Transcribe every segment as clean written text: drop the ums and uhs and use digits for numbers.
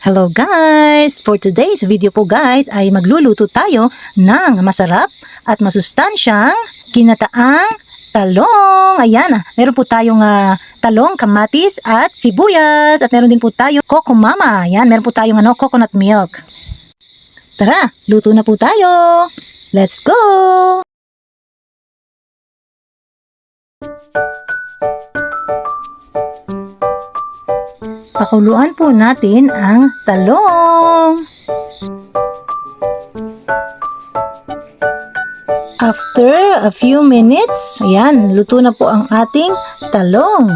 Hello guys! For today's video po guys ay magluluto tayo ng masarap at masustansyang ginataang talong. Ayan, meron po tayong talong, kamatis at sibuyas at meron din po tayong coco mama. Ayan, meron po tayong coconut milk. Tara, luto na po tayo! Let's go! Pakuluan po natin ang talong. After a few minutes, ayan, luto na po ang ating talong.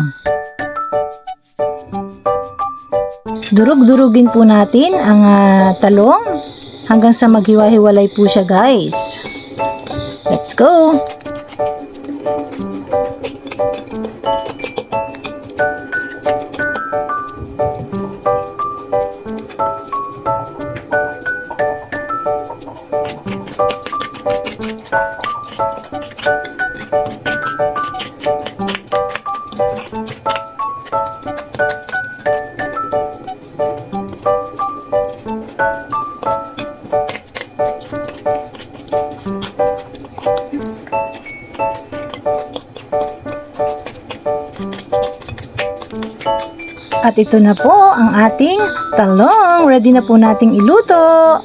Durug-durugin po natin ang talong hanggang sa maghiwa-hiwalay po siya guys. Let's go! At ito na po ang ating talong. Ready na po nating iluto.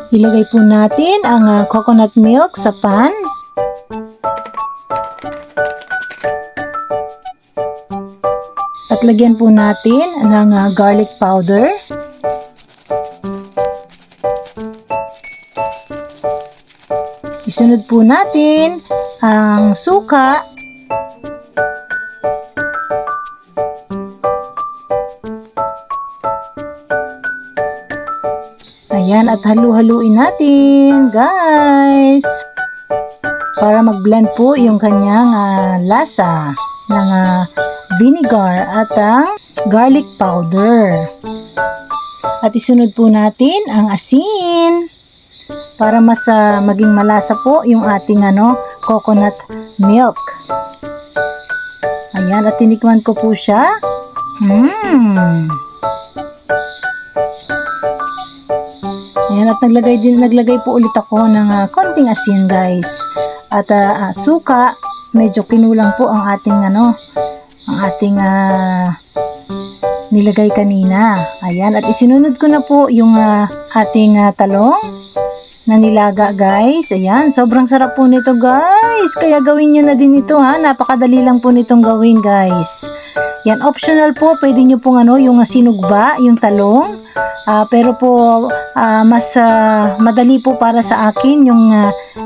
Ilagay po natin ang coconut milk sa pan. At lagyan po natin ng garlic powder. Isunod po natin ang suka. Ayan, at halu-haluin natin, guys. Para mag-blend po yung kanyang lasa ng vinegar at ang garlic powder. At isunod po natin ang asin. Para mas maging malasa po yung ating coconut milk. Ayan, at tinikman ko po siya. Ayan, at naglagay po ulit ako ng konting asin guys. At suka, medyo kinulang po ang ating nilagay kanina. Ayan, at isinunod ko na po yung ating talong na nilaga guys. Ayan, sobrang sarap po nito guys. Kaya gawin nyo na din ito Napakadali lang po nitong gawin guys. Yan, optional po. Pwede nyo pong yung sinugba, yung talong. Pero po mas madali po para sa akin yung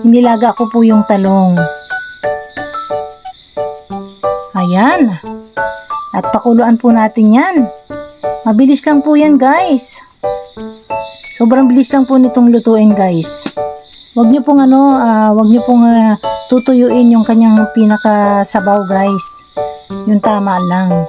nilaga ko po yung talong. Ayan. At pakuluan po natin yan. Mabilis lang po yan guys. Sobrang bilis lang po nitong lutuin guys. Wag niyo pong tutuyuin yung kanyang pinakasabaw guys. Yung tama lang.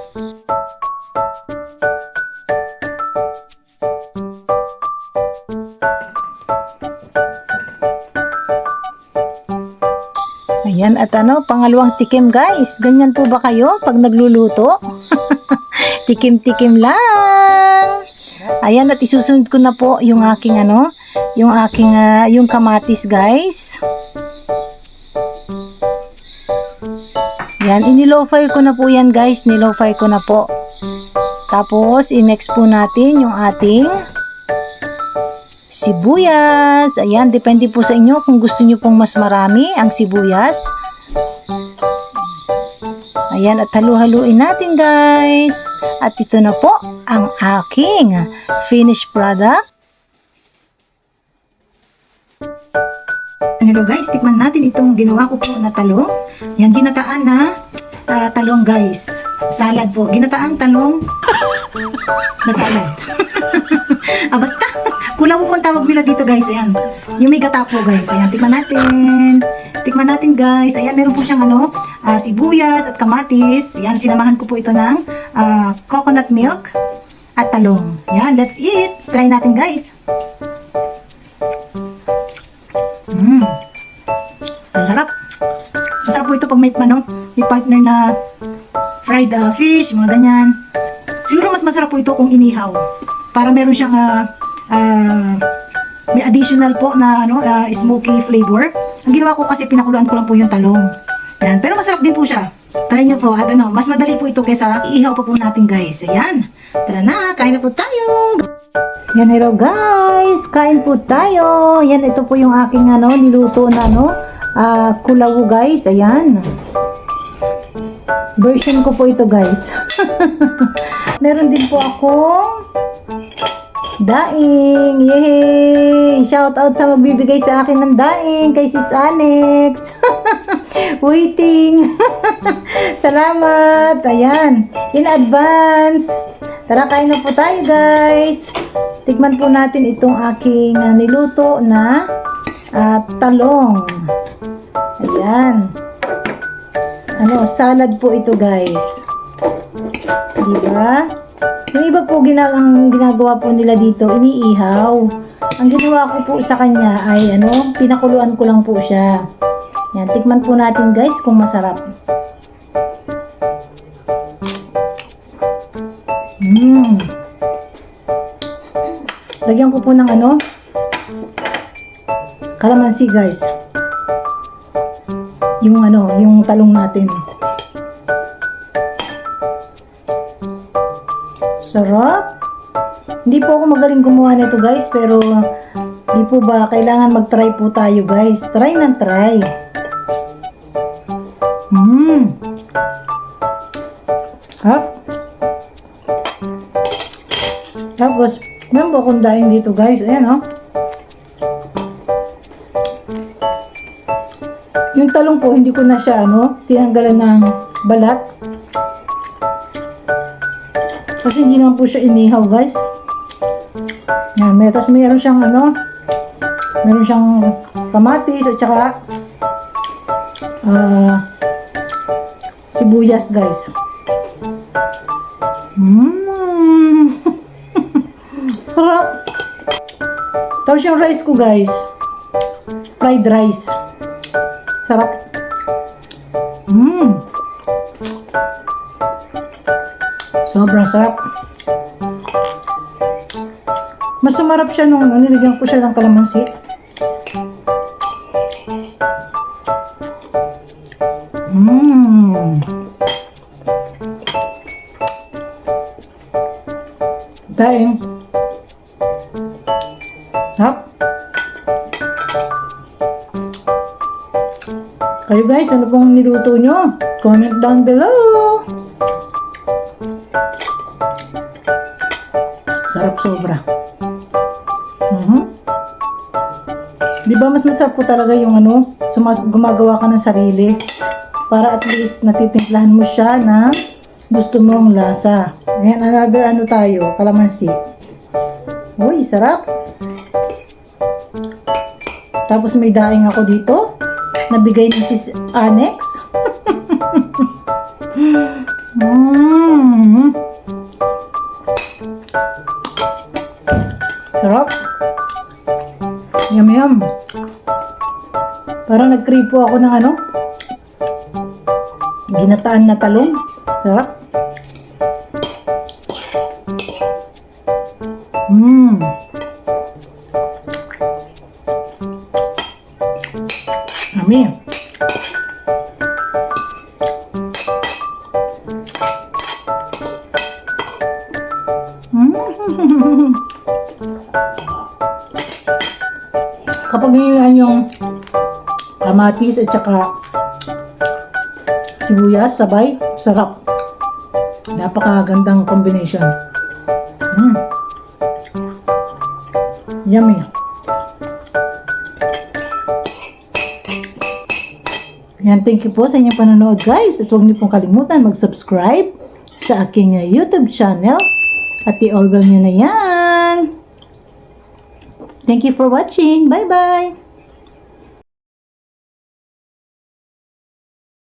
Ayan, at pangalawang tikim guys. Ganyan po ba kayo pag nagluluto? Tikim-tikim lang. Ayan, at isusunod ko na po yung aking yung kamatis guys. Yan, inilow fire ko na po yan guys. Nilow fire ko na po. Tapos, i-mix po natin yung ating sibuyas. Ayan, depende po sa inyo kung gusto nyo pong mas marami ang sibuyas. Ayan, at halu-haluin natin guys. At ito na po ang aking finished product. Hello guys, tikman natin itong ginawa ko po na talong. Yan, ginataan na talong guys. Salad po. Ginataang talong na salad. Basta. Kulang po ang tawag nila dito guys. Ayan. Yung may gata po guys. Ayan, tikman natin. Tikman natin guys. Ayan, meron po siyang sibuyas at kamatis. Ayan, sinamahan ko po ito ng coconut milk at talong. Ayan, let's eat. Try natin guys. Ang sarap. Masarap po ito pag may may partner na fried fish, mga ganyan. Siguro mas masarap po ito kung inihaw. Para meron siyang may additional po na smoky flavor. Ang ginawa ko kasi pinakuluan ko lang po yung talong. Yan. Pero masarap din po siya. Try nyo po. At mas madali po ito kaysa iihaw pa po natin guys. Ayan. Tara na, kain na po tayo. Yan, hello guys. Kain po tayo. Yan, ito po yung aking niluto na kulawu guys. Ayan. Version ko po ito guys. Meron din po akong daing. Yay! Shout out sa magbibigay sa akin ng daing kay Sis Annex. Waiting. Salamat. Ayan. In advance. Tara, kain na po tayo guys. Tikman po natin itong aking niluto na talong. Ayan. Salad po ito guys. Diba? Yung iba po ang ginagawa po nila dito, iniihaw. Ang ginawa ko po sa kanya ay pinakuluan ko lang po siya. Yan, tikman po natin guys kung masarap. Lagyan ko po ng kalamansi guys. Yung talong natin. Sarap. Hindi po ako magaling gumawa nito guys, pero di po ba kailangan mag-try po tayo guys. Try ng try. Harap. Tapos, meron po akong daing dito guys. Ayan Yung talong po, hindi ko na siya tinanggalan ng balat. Kasi hindi naman po siya inihaw guys. Yan, tapos mayroon siyang meron siyang kamatis at saka sibuyas guys. Sarap. Tapos yung rice ko guys, fried rice. Sarap. Sobrang sarap. Mas sumarap siya nung nilagyan ko siya ng kalamansi. Daing. Sarap. Kayo guys, ano pong niluto nyo? Comment down below. Sarap sobra. Di ba mas masarap po talaga yung gumagawa ka ng sarili para at least natitimplahan mo siya na gusto mong lasa. Ayan, another tayo, kalamansi. Uy, sarap. Tapos may daing ako dito. Nabigay ni Sis Annex. Sarap. Yum yum. Parang nag-crave po ako ng ginataan na talong. Sarap. Yummy. Kapag yung kamatis at saka sibuyas sabay, sarap. Napakagandang combination. Yummy. Yan, thank you po sa inyong panonood guys. At huwag niyo pong kalimutan mag-subscribe sa aking YouTube channel. At i-all bell nyo na yan. Thank you for watching. Bye-bye!